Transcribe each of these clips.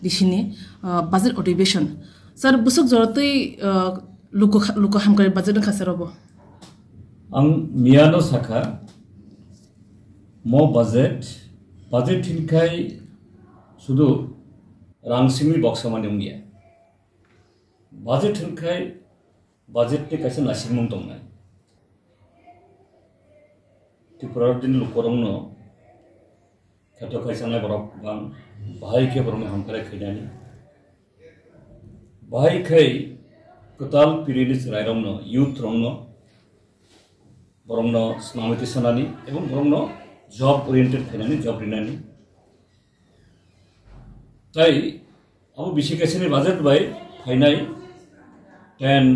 disini budget अधिवेशन sir busuk jorotui luko hamkari budget ang khasarobo ang miano saka mo budget hinkai sudu rangsimi box mani ungia budget hinkai budget te kaisa nasimung tongnai Tripura din lukorongno kato kaisa nai borok bang bahai ke borong hamkare khaidani bahai khai kutal pirilis rairongno youth rongno borongno snamiti sanani ebong borongno job oriented khaidani job rinani tai abu bisi kaisini budget bai khainai 10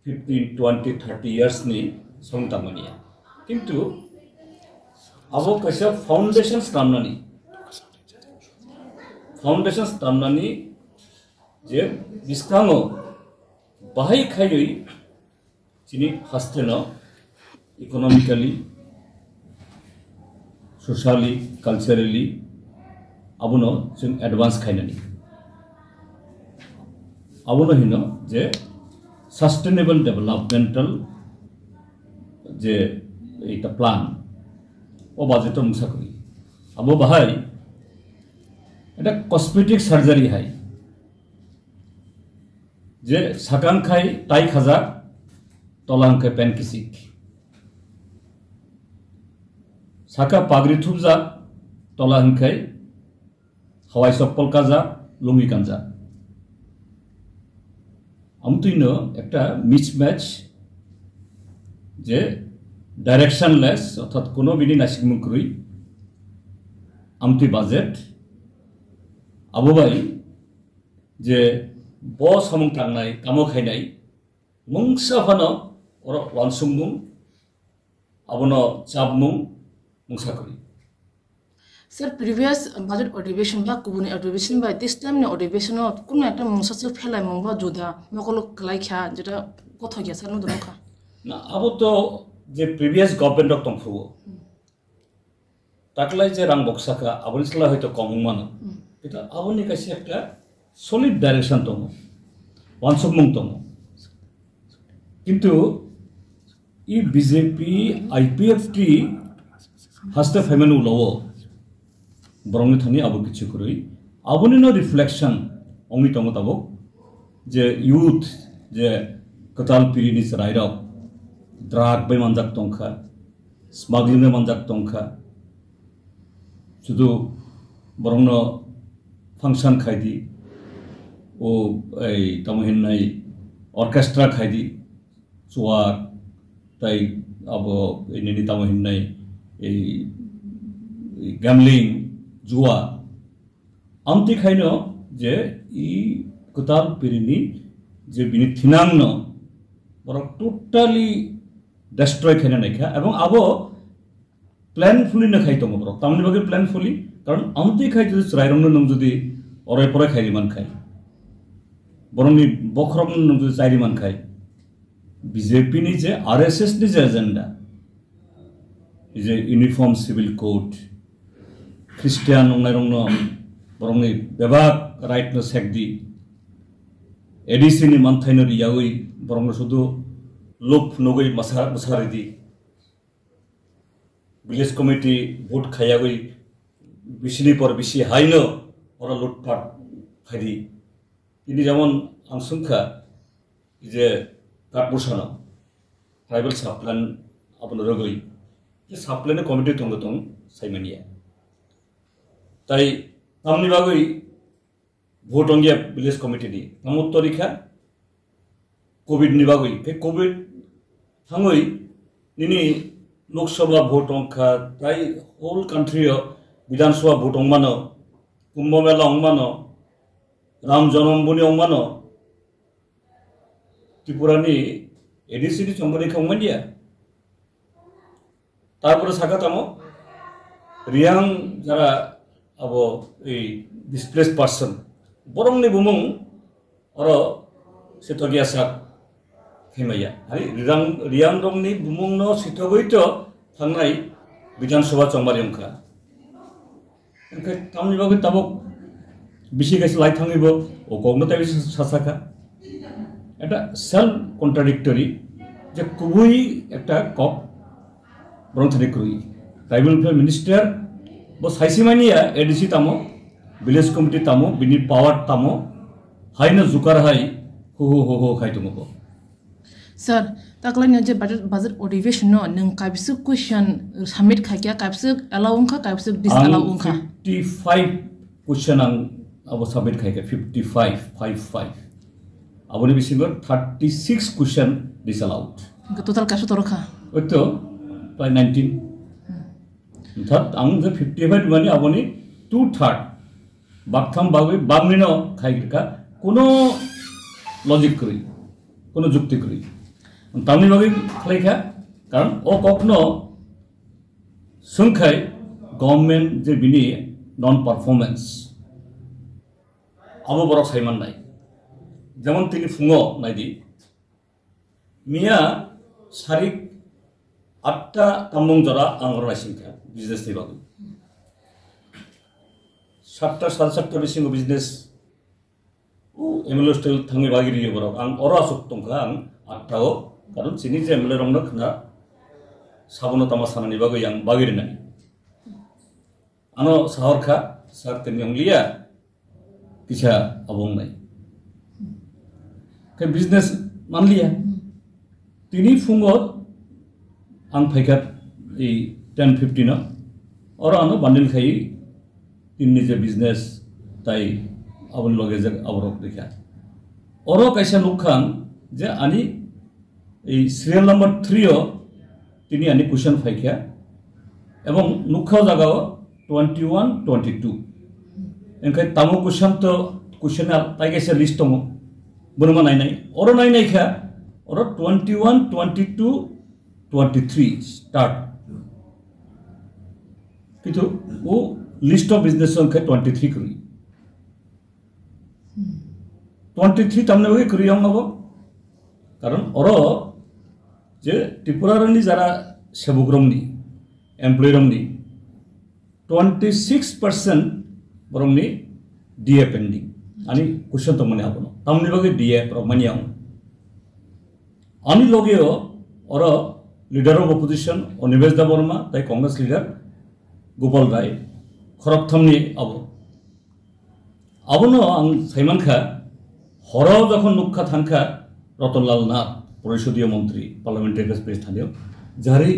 15 20 30 years ni song tamania kintu abo kaisa foundations tamnani je biskango bahai khaiyoi chini hasteno economically socially culturally abuno jeng advance khainani abuno hino je sustainable developmental je eta plan o budget musa kori abo bahai eta cosmetic surgery hai je sakang khai tai khaja tolang khai pen kisik saka pagri thubja tolang khai hawai soppol kaja lungi kanja amtuino ekta mismatch je directionless অর্থাৎ কোনো বিনি নাসিকমুকরুই Amati budget আবুবাই যে বস সমং থাংনাই কামো খাইনাই মুংসা Fanon ওর ওয়ানসুমুং আবনো চাবমুং মুংসা করি sir previous budget अधिवेशन ba kubuni अधिवेशन ba this time ne अधिवेशन kono ekta mungsa se phelai mungba joda mokolo klai kha jeta kotha gya sar no donokha না আবু তো যে প্রিভিয়াস গভর্নমেন্ট তংফুগো তাকলাই যে রাং বক্সাকা আবনিসলা হয়তো কম মানো এটা আবনি কাছে একটা সলিড ডাইরেকশন তম ওয়ানসুমুং তম কিন্তু ই বিজেপি আইপিএফটি হাসতে ফেমেনু লও বরংনি থানি আবু কিছু করি আবনি নো রিফ্লেকশন অমি তম তাবো যে ইউথ যে কতাল পিরিনিস রাইরক drug bai manjak tongkha smuggling bai manjak tongkha sudu borongno function khaidi o ei tamohin nai orchestra khaidi suwa tai abo enini tamohin nai ei gambling juwa amti khaino je I kutal pirini je bini thinangno borok totally destroy khena naikha ebong abo planfully na khai tomo borok tamni bage planfully karon amti khai jodi rairong nong jodi orai pore khai man khai boroni bokhrom nong jodi chairi man khai BJP ni je RSS ni je agenda is a uniform civil code Christian nong nairong no boroni bebak right no sekdi ADC ni manthai no yawi borong sudu लोक नगई मसारी the village committee vote खाया गई बिसिनी पर बिसि हाइनो और लुटपाट खाइदी इनि जेमन आंसुंखा जे काटबुसानो tribal साप्लान आपन रगई जे साप्लान कमिटी तंग तंग साइमानिया ताई तामनि बागै भोट अंगिया विलेज कमिटी नि नमोत्तरिखा कोविड निबागै के कोविड थांगै निनि लोकसभा भोट अंखा ताई होल कंट्री विधानसभा भोट अंगमानो कुंभ मेला अंगमानो राम जन्मभूमि अंगमानो त्रिपुरानि एडीसी नि चंगनि खांगमानिया तारपरे साकातामो रियां जारा अब ए डिसप्लेस पर्सन बरंनि बुमुं अरो सेतगिया सा खेमाया हारि रियां रंनि बुमुंनो सितगैतो थांनाय विधानसभा चंबारि अंखा ओंखाय तामनि बागै ताबो বেশি গাছে লাই থাঙিব ও কগ্ন তাই সাসাকা এটা সেলফ কন্ট্রাডিক্টরি যে খুবই একটা কক বরং থাকে ক্রুই tribal welfare minister bo saisimainiya ADC tamo village committee tamo bini power tamo haina zukar hai ho khai tumuko sir taklan je budget motivation no nang kabisu question submit khakya kabisu allow kha kabisu disallow kha 55 question ang abo submit khakya 55 aboni bisingo 36 question disallowed total kasu torokha oito by 19 third ang the 55 mani aboni 2/3 baktham bagwe bamino khaika kono logic kori kono jukti kori tamni bagwe khlaika karon o kokno sungkhai government je bini non performance abo borok saiman nai jemon tini fungo naidi mia sarik 8টা Tamang জরা আংর রাইসিংকা business ni bagu 7টা 7:30 বিসিং business ও MLA style থাঙ্গি বাগিরি বড় আং অরা সক্তংকা আং 8টাও কারণ চিনি যে MLA রংনা Khana সাবনো তামা সানানি বাগু yang বাগিরি নাই আনো সাহরখা সার তেন লিয়া কিছা আবং নাই কে বিজনেস মানলিয়া তিনি ফুঙ্গর ang phaikat ei 10-15 no oro ano bundle khai tinni je business tai abon loge je aborok dekha oro kaisa lukhan je ani ei serial number 3 o tini ani question phaikya ebong nukha jagao 21-22 enkai tamo question to question tai kaisa list tomo bunuma nai oro nai kha oro 21-22 23 start किंतु वो list of business संख्या 23 करी 23 तमने वही करी हम अब कारण और जे त्रिपुरा रंगी जरा सेबुग्रमनी एम्प्लॉय रंगी 26% बरंगी डीए पेंडिंग आणि क्वेश्चन तो मने आपण तमने वही डीए प्रमाणी हम अनि लोगे और leader of opposition Onivesh Da Burma tai Congress leader Gopal Rai khorok thamni abono ang saiman kha horo jokhon nukha thankha Ratanlal Nath পরিষদীয় মন্ত্রী পার্লামেন্টারি স্পেস থানিও যারি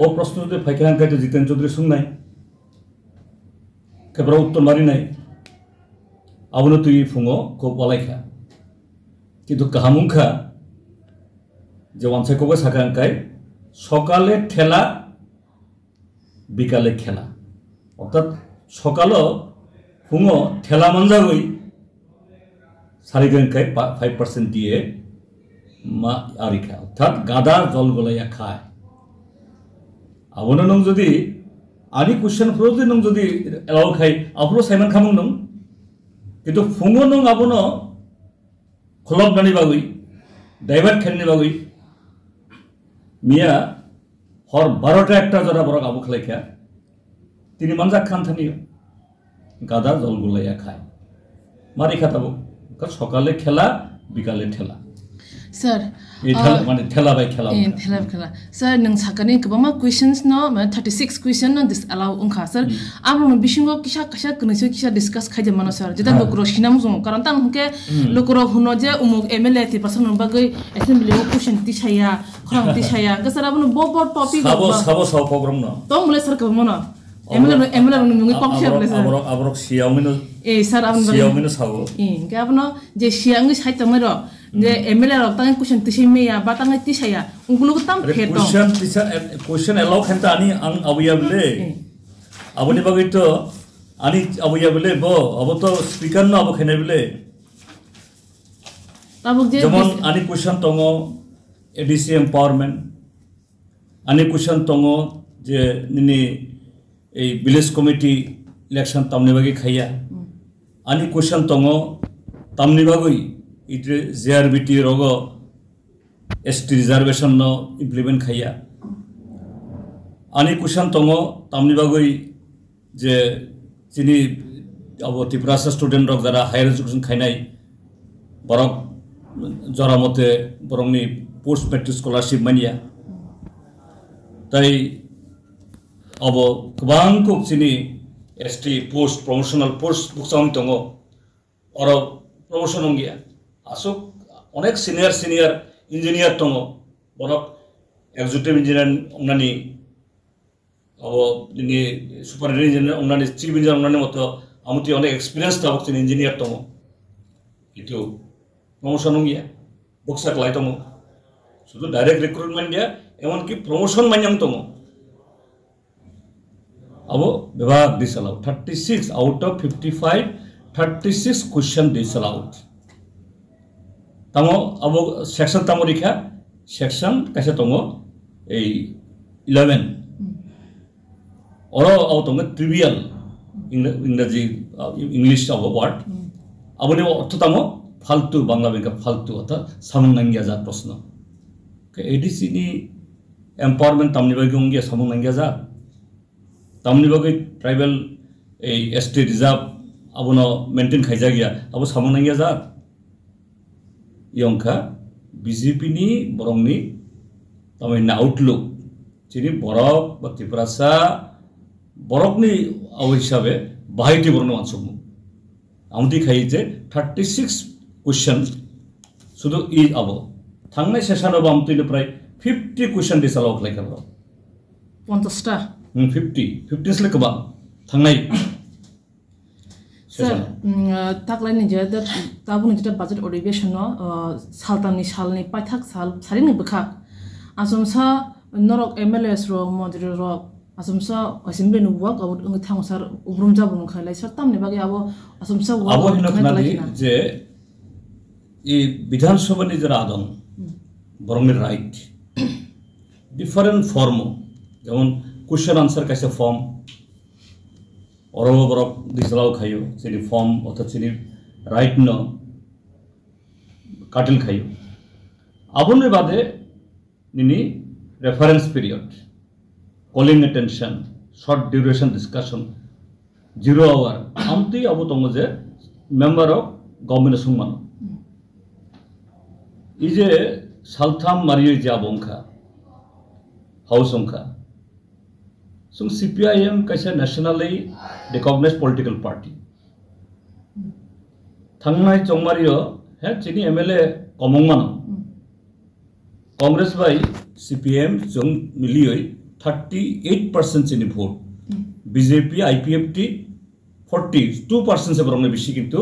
ও প্রশ্নতে ফাইকা হাঙ্কাইতে জিতেন চৌধুরী শুন নাই কেবরা উত্তর মারি নাই আবনো তুই ফুঙো খুব পলাইখা কিন্তু কাহামুখা যে ওয়ানসাইকোবে সাকা হাঙ্কাই সকালে ঠেলা বিকালে খেলা অর্থাৎ সকালও ফুঙো ঠেলা মানজাগই সারিগাঙ্কায় 5% দিয়ে মা আরি খায় অর্থাৎ গাদা জল গলাইয়া খায় আবনো নং যদি আরি কোশ্চেন ফ্রোজ নং যদি এলাও খাই আপলো সাইমান খামং নং কিন্তু ফুঙো নং আবনো খলক নানি বাগুই ডাইভার্ট খেলনি বাগুই মিয়া হর 12টা একটা জরা বড় আবু খালাইখা তিনি মানজা খান থানিও গাদা জল গুলাইয়া খায় মারি খাতাবো সকালে খেলা বিকালে ঠেলা sir মানে ঠেলা বাই খেলা খেলা sir নং সাকানি কবমা questions no 36 question no this allow unkha sir amro bisingo kisa kasa kniso kisa discuss khaje mano sir jeta lokro sinam jong karon tang hke lokro huno je umuk mla ti person bagai assembly o question ti chaya khorang ti chaya ga sir abno bo topic sabo program no tong mule sir kobmo MLA nungi koksia bole sir abrok siaumino sir siaumino sabo ga abno je siangi saitamero যে MLA rock তাঙ্গে question তিসিমেয়া বা তাঙ্গে তিসায়া উগুলো তাম ফেতো question allow খানতা আনি আং আবুয়া বলে আবনি বাগৈ তো আনি আবুয়া বলে ব অব তো স্পিকার ন আব খানে বলে তাবক যে যেমন আনি কোশ্চেন তঙ্গ এডিসি এম্পাওয়ারমেন্ট আনি কোশ্চেন তঙ্গ যে নিনি এই ভিলেজ কমিটি ইলেকশন তামনি বাগৈ খাইয়া আনি কোশ্চেন তঙ্গ তামনি বাগৈ इतरे जेआरबीटी रोगो एसटी रिजर्वेशन नो इम्प्लीमेंट खाइया आनी कुशन तंगो तामनि बागै जे चिनी अब त्रिपुरासा स्टूडेंट रक जरा हायर एजुकेशन खाइनाय बरक जरा मते बरंनि पोस्ट मेट्रिक स्कॉलरशिप मानिया ताई अब गोबां कुकसिनि एसटी पोस्ट प्रमोशनल पोस्ट बुकसाउन दङ और प्रमोशन गया आसुक अनेक सिनियर इंजिनियर दङ बरक एक्जिक्यूटिव इंजिनियर अंगनानि अब दिनै सुपार इंजिनियर अंगनानि चीफ इंजिनियर अंगनानि मत आमुति अनेक एक्सपीरियंस दङ जोंनि इंजिनियर दङ किन्तु प्रमोशन गया बुकसा क्लाय दङ शुद्ध डायरेक्ट रिक्रुटमेंट गया एमन कि प्रमोशन मान्यम दङ अब विभाग disallowed 36 out of 55 36 question disallowed तमो अब सेक्शन तमो लिखा सेक्शन कैसे तमो 11 और अब तमो ट्रिवियल इंग्रजी इंग्लिश अब वर्ड अब ने अर्थ तमो फालतू बांग्ला बेंका फालतू अर्थात सामंनांगिया जा प्रश्न एडीसी नि एम्पावरमेंट तमनि बागै उंगिया सामंनांगिया जा तमनि बागै ट्राइबल एसटी रिजर्व अब न मेंटेन खाइजा गया अब सामंनांगिया जा यंका बीजेपी नि बरंनि तमनि आउटलुक चिनि बरक बा त्रिपुरासा बरकनि आव हिसाबै बाहायति बरन मानसुमु आमदि खाइ जे 36 क्वेश्चन शुद्ध इ अब थांनाय सेशनाव आमतिनो प्राय 50 क्वेश्चन डिसअलाउ खालायखाबाय 50 टा 50 स्ले गोबां थांनाय सर ताकलायनि जे ताबुनि जे बजेट अधिवेशन सालतामनि सालनि पाइथाक साल सारिनि बखा आसमसा नरक एमएलएस रो मन्त्रि रो आसमसा असेम्बली नु वर्क आउट उंग थांसर उब्रुम जाबुन खालाय सर तामनि बागे अब आसमसा वर्क आउट खालाय जे इ विधानसभानि जरा दं बरंनि राइट डिफरेंट फॉर्म जेमन क्वेश्चन आंसर कैसे फॉर्म और बरक डिसअलाउ खायो चिनि फॉर्म अर्थात चिनि राइट न काटिल खायो आबुनि बादे निनि reference period calling attention short duration discussion 0 hour आमति अब दङ जे मेंबर ऑफ गवर्नमेंट सुंमान इजे सालथाम मारियो जाबंखा हाउस अंखा सुं सीपीआईएम कैसे नेशनली रिकॉग्नाइज्ड पॉलिटिकल पार्टी थांनाय चंगमारियो है चिनि एमएलए कमंगमान कांग्रेस बाय सीपीएम जों मिलियै 38% चिनि भोट बीजेपी आईपीएफटी 42% से बरंने बिसि किंतु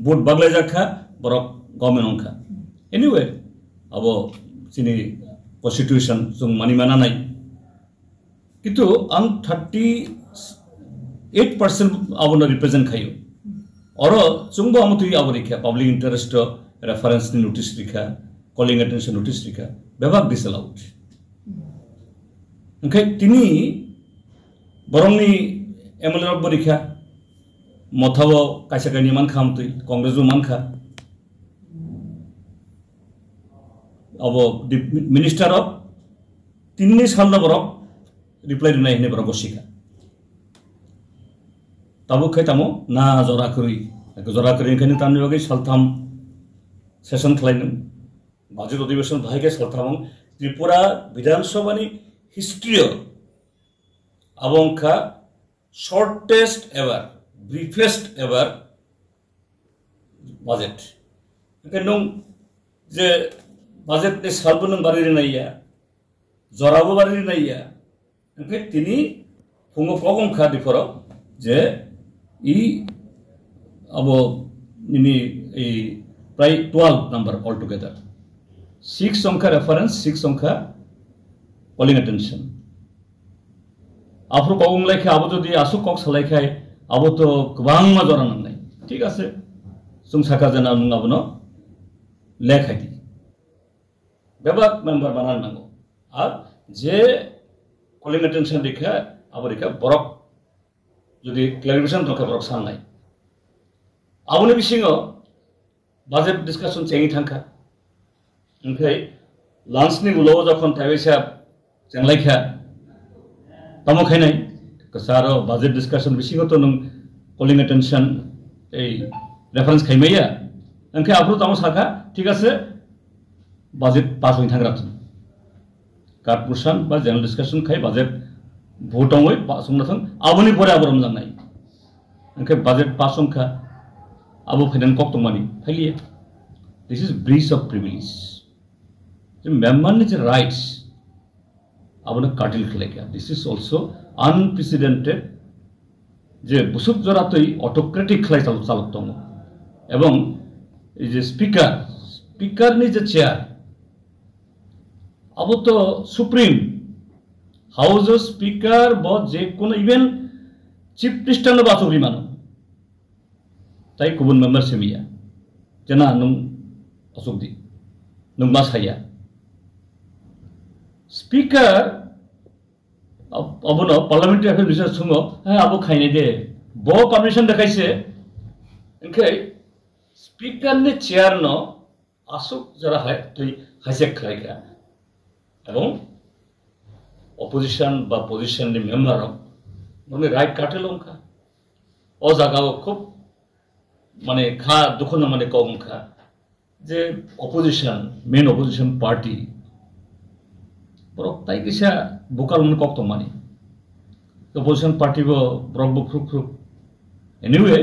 भोट बागलाय जाखा बरक गवर्नमेंट अंखा एनीवे अब चिनि कन्स्टिट्यूशन जों मानि माना नाय किंतु आं 38% आबनो रिप्रेजेंट खायो और जोंबो आमतु आबो रिखा पब्लिक इंटरेस्ट रेफरेंस नि नोटिस रिखा कॉलिंग अटेंशन नोटिस रिखा बेबाग डिसअलाउड ओंखाय तिनि बरंनि एमएलए रब रिखा मथाव कायसाकानि मान खामतै कांग्रेस मानखा अब मिनिस्टर ऑफ 3 साल बरक रिप्लाई दिनाय हेने बरक गसिका ताबो खै तामो ना जरा करि ओंखायनो तामनि बागै सालथाम सेशन खालायनो बाजेट अधिवेशन बाहायके सालथाम त्रिपुरा विधानसभानि हिस्ट्री अबंखा shortest ever briefest ever budget ओंखायनो जे बजेट ने सालबो नों बारि नायया जराबो बारि नायया ओंखाय तिनि फुङो कगंखा दिफोराव जे इ अब निनि ए प्राय 12 नंबर ऑल टुगेदर 6 अंका रेफरेंस 6 अंका कॉलिंग अटेंशन आफ्रो कगं लायखे आबो जदि आसु कक सलायखाय आबो तो गोबां मा जरा नांनाय ठीक आसे जों साखा जाना नों आबनो लेखायदि बेबाक मेंबर बानान नांगौ आर जे कॉलिंग अटेंशन देखा अब देखा बरक जदि क्लैरिफिकेशन दरकार बरक साननाय आबोनि बिसिङाव बाजेट डिस्कशन चेंगि थांखा ओंखाय लान्चनि उलाव जखन थाइबायसा जेंलायखा तमखायनाय कसारो बाजेट डिस्कशन बिसिङाव तो नों कॉलिंग अटेंशन এই রেফারেন্স খাইমাইয়া ओंखाय आब्रो तामो साखा ठीक আছে বাজেট পাস হই थांग्रा कार्पोरेशन बा जनरल डिस्कशन खाय बाजेट भोटावै पासंना थां आबोनि परे आबरम जानाय ओंखाय बाजेट पासंखा आबो फाइनान कक तंमानि फाइलिया this is breach of privilege जे मेम्बरनि जे राइट्स आबोनो काटिल खलायका दिस इज आल्सो अनप्रेसिडेंटेड जे बुसुक जरातै ऑटोक्रेटिक खलाय चालक दङ एवं এই যে স্পিকারনি যে চেয়ার अब तो सुप्रीम हाउस स्पीकर ब जे कोनो इवेन चीफ मिनिस्टर बाचौरि मानो ताई गुबुन मेम्बर सेमिया जना नों असुकदि नों मा साया स्पीकर अब न पार्लियामेंटारि एफेयर बिसोर सुङो हा आबो खायने दे ब परमिशन देखाइसे ओंखाय स्पीकर ने चेयर न आसुक जरा है तो हाइजेक खालायगा এবং অপোজিশন বা পজিশনनि मेम्बर মানে রাইট কাটে লঙ্কা ও জায়গাও খুব মানে খা দুঃখ না মানে কমখা যে অপোজিশন মেন অপোজিশন পার্টি বড় তাই কিসা বুকাল মনে কক্ত মানি অপোজিশন পার্টি ব্রক বুক ফুক এনিওয়ে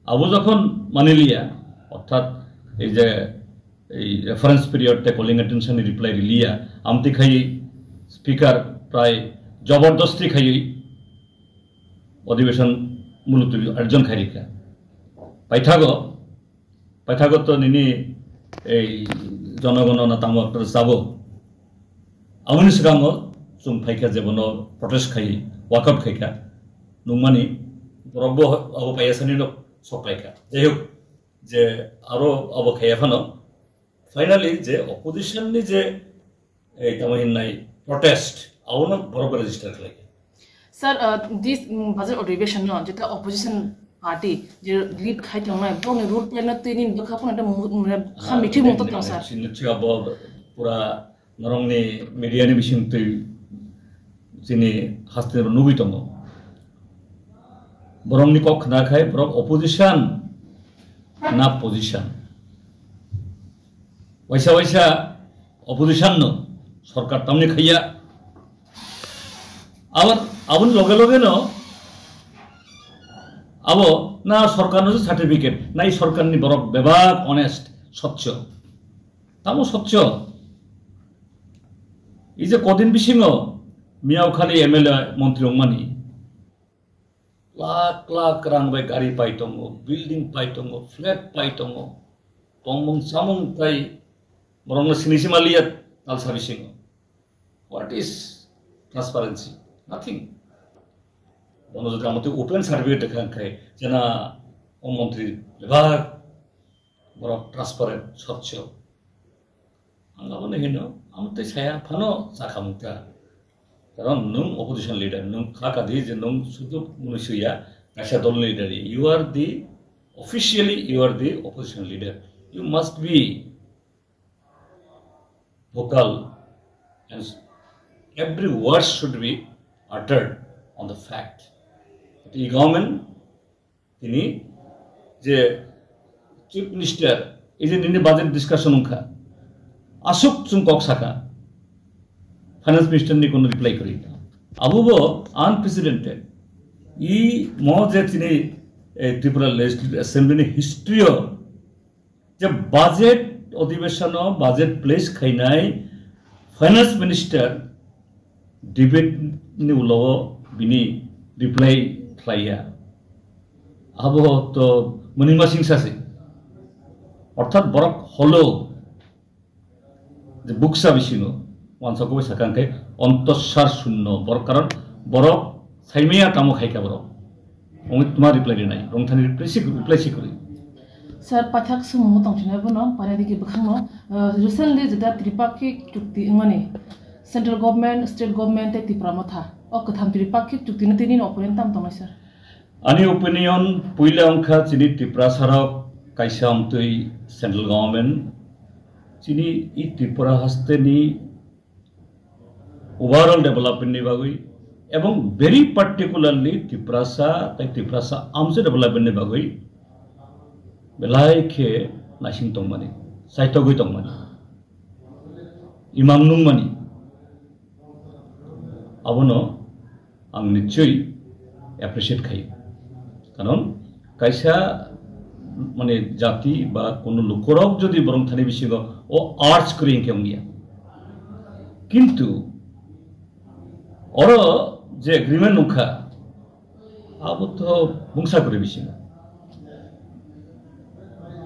আবু যখন মানিলিয়া অর্থাৎ এই যে এই রেফারেন্স পিরিয়ডতে কলিং অ্যাটেনশন রিপ্লাই লিয়া আমতি খাই স্পিকার প্রায় জবরদস্তি খাই অধিবেশন মুলতবি अर्जन খাইরিকা পাইথাগো তো নিনি এই জনগণনা তামো একটা যাব আমনি সিগামো जों फाइखा जेबन प्रटेस्ट खाई वाकआउट खाइखा नुमानि रब्ब अब पायासनि न सपाइखा जेहक जे आरो अब खायाफानो फाइनली जे अपोजिशन नि जे ए तमहिननाय प्रोटेस्ट आवनो बरोबर रजिस्टर खालाय सर दिस बजेट अधिवेशन न जेता अपोजिशन पार्टी जे लीड खाइथंनाय बने रूल प्लेन तिनि बखाफोना खामिथि मत दं सर सिनथि अब पुरा नरंनि मीडियानि बिसिं तै जिनि हास्ते नुबि दङ बरंनि कक नाखाय बरं अपोजिशन ना पोजिशन वैसा अपोजिशन न सरकार तामनि खाइया आबार आबुन लगे लगे न अब ना सरकार सार्टिफिकेट ना सरकार बरक बेबाक अनेस्ट स्वच्छ तामो स्वच्छ इजे कदिन बिसिङो मियावखालि एमएलए मंत्री अंगमानि लाख लाख रां बाय गाड़ी पाइ दङ बिल्डिं पाइ दङ फ्लैट पाइ दङ तंमं सामं ताई बरं सिनिसिमालिया नालसा बिसिङो व्हाट इज ट्रांसपेरेंसी नथिंग बनो जदि आमते ओपन सर्टिफिकेट देखांखाय जना मंत्री बेबाक बरक ट्रांसपेरेंट स्वच्छ आंगाबनो हेनो आमते साया फानो जाखामुता कारण नों अपोजिशन लीडर नों खाकादि जे नों सुदु मुनुसुया गासा दल leader you are the officially you are the opposition leader you must be vocal and every word should be uttered on the fact the government tini je chief minister is in budget discussion unkha asuk chung kok saka finance minister ni kono reply kori abubo unprecedented e mo je tini Tripura legislative assembly ni history je budget अधिवेशन budget place खाइनाय finance minister debate नि उलाव बिनि reply खाइया अब तो मनिमा सिंह सासे अर्थात बरक hello जे बुक्सा बिसिनो वानसाको साकांके अंतसार शून्य बर कारण बरक साइमिया तामो खाइका बरक ओंग तुमा रिप्लाई दिनाय रंथानि रिप्लाई सिकरि सर पाठक समूह तंगसिनाय बनो पारादिके बखांनो रिसेंटली जेदा त्रिपाक्षिक चुक्ति माने सेंट्रल गवर्नमेंट स्टेट गवर्नमेंट ते तिप्रामा था अ कथाम त्रिपाक्षिक चुक्ति न तिनि ओपोनेंट ताम तमाय सर आनी ओपिनियन पुइला अंखा चिनि त्रिपुरा सरक काइसाम तै सेंट्रल गवर्नमेंट चिनि इ त्रिपुरा हस्तेनि ओवरऑल डेवलपमेंट नि बागै एवं वेरी पार्टिकुलारली त्रिपुरासा आमसे डेवलपमेंट नि बागै belai ke nasing tong mani saitogui tong mani imam nung mani abono ang nichoi appreciate khai karon kaisa মানে জাতি বা কোনো লোকরক যদি বরং থানি বিশিগ ও আর্টস করি কেউ গিয়া কিন্তু ওর যে এগ্রিমেন্ট উখা আবু তো বুংসা করে বিশিগ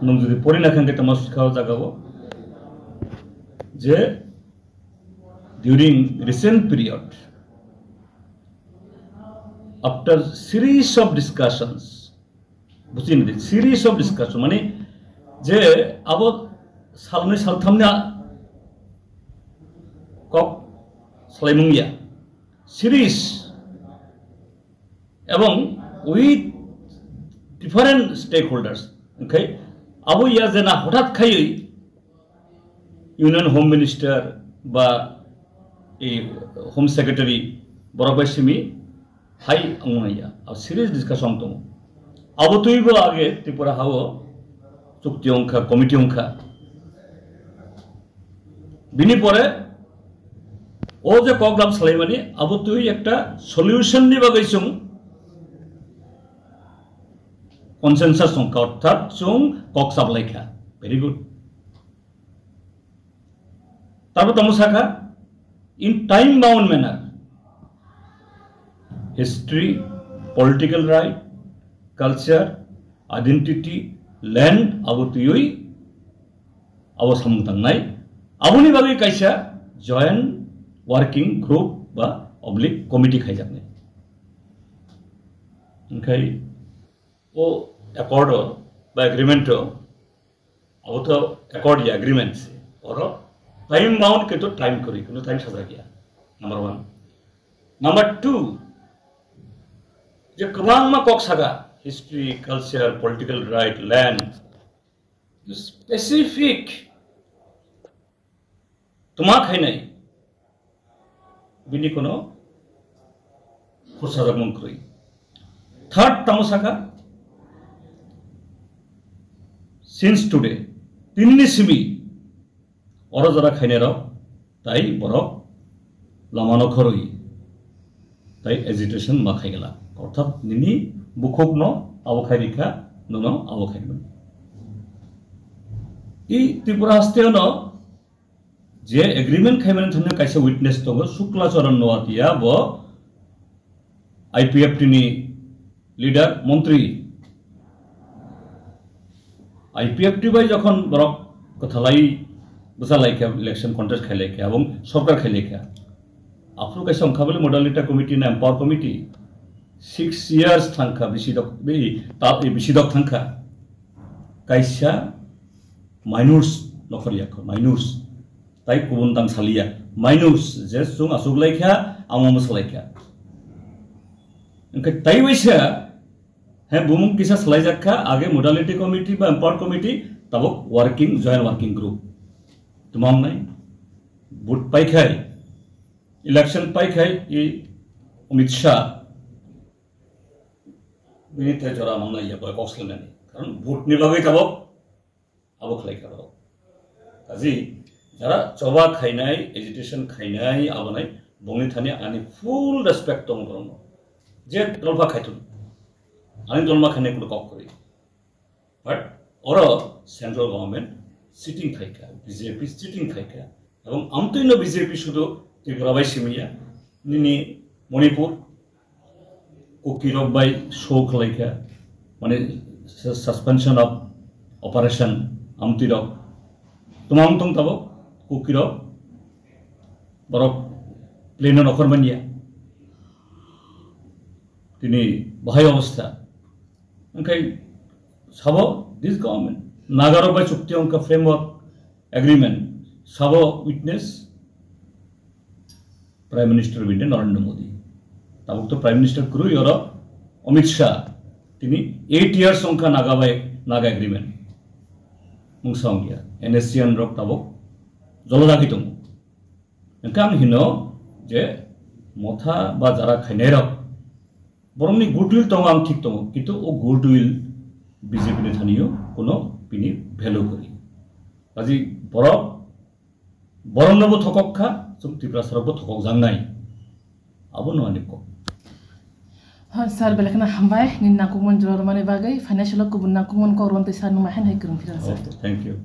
নং যদি পড়ি না খানকে তোমার শিখাও জাগাবো যে during recent period after series of discussions বুঝিনি সিরিজ অফ ডিসকাশন মানে যে আবো সালনে সালথামনে কক সালাইমুংয়া সিরিজ এবং উইথ ডিফারেন্ট স্টেক হোল্ডার্স ওকে আবো ইয়া যেনা হঠাৎ খাই ইউনিয়ন হোম মিনিস্টার বা এই হোম সেক্রেটারি বরাবাই সিমি হাই আঙুনাইয়া আর সিরিজ ডিসকাশন দङ আবো তুইবো আগে ত্রিপুরা হাও চুক্তি অংখা কমিটি অংখা বিনি পরে ও যে কগলাম সালাইমানি আবো তুই একটা সলিউশন নি বাগাইছুং কনসেনসাস সংখ্যা অর্থাৎ চুং কক সাবলাইখা ভেরি গুড তারপর তমসাখা in time bound manner history political right culture, identity, land, abo tuyoi, abo samutang nai, abo ni bagai kaisa joint working group ba oblique committee khai jakne. Okay, o accord ba agreement abo to accord ya agreement se, oro time bound ke to time kori, kuno time saja kiya. Number 1. Number 2, je kabang ma kok saga. History, culture, political right, land, specific. Tumak hai nahi. Bini kono khursa ramon koi. Third tamasaka. Since today, tinni simi oro jara khaine rao, tai borok lamano khoroi, tai agitation ma khai gela. অর্থাৎ নিনি বুখক ন আবখাই রেখা নুন আবখাই ই ত্রিপুরা হাস্তে ন যে agreement খাইমানে থানে কাইসা witness দङ Shuklacharan নওয়াতিয়া ব IPFT নি leader মন্ত্রী IPFT by যখন বরক কথালাই বসালাইখা election contest খাইলাইখা এবং সরকার খাইলাইখা আফরু কাইসা অংখাবলে মডালিটা কমিটি না এম্পাওয়ার কমিটি 6 years থাঙ্কা বিশিদক বিশিদক থাঙ্কা কাইসা মাইনর্স নখরিয়াক মাইনর্স তাই কুবুনতাং সালিয়া মাইনর্স যে সুং আসুগলাইখা আমম সালাইখা এনকে তাই বৈসা হ্যাঁ বুমুং কিসা সালাইজাখা আগে মডালিটি কমিটি বা এম্পাওয়ার কমিটি তাবক ওয়ার্কিং জয়েন্ট ওয়ার্কিং গ্রুপ তোমাম নাই ভোট পাইখাই ইলেকশন পাইখাই ই অমিত শাহ বিনিতে জরা মামলা ইয়া বয় কক্সলেনানি কারণ ভোট নিবাগৈ তাবক আবক লাইখা রক কাজী যারা চবা খাইনাই এজিটেশন খাইনাই আবনাই বংনি থানি আনি ফুল রেসপেক্ট দङ বরং যে দলফা খাইতুন আনি দলমা খাইনে কোনো কক করি but or central government sitting থাইকা বিজেপি সিটিং থাইকা এবং আমতৈন বিজেপি শুধু ত্রিপুরাবাই সিমিয়া নিনি মণিপুর কুকিরক বাই শো খাইকা মানে সাসপেনশন অফ অপারেশন আমতিরক তোমাম তং তাবো কুকিরক বরক প্লেন নখরমানিয়া তিনি বাহাই অবস্থা ওখাই সাবো দিস গভর্নমেন্ট নাগারক বাই চুক্তি অঙ্ক ফ্রেমওয়ার্ক এগ্রিমেন্ট সাবো witness prime minister of India Narendra Modi তাবক তো প্রাইম মিনিস্টার করু ইয়র অমিত শাহ তিনি 8 years সংখ্যা নাগাবাই নাগা এগ্রিমেন্ট মুংসাঙ্গিয়া এনএসসিয়ান রক তাবক জলদাকি দङ এনকাং হিনো যে মথা বা যারা খাইনাই রক বরংনি গুডউইল দङ আं ঠিক দङ কিন্তু ও goodwill BJP ni thaniyo kono pini value kori আজি borok boronnobo thokok kha chukti prasarbo thokok jangnai abo no ani ko sar belakna hambai nin nakumon jor mane bagai financial ko bunna kumon ko ronte sanu mahen hay kurun firan sar thank you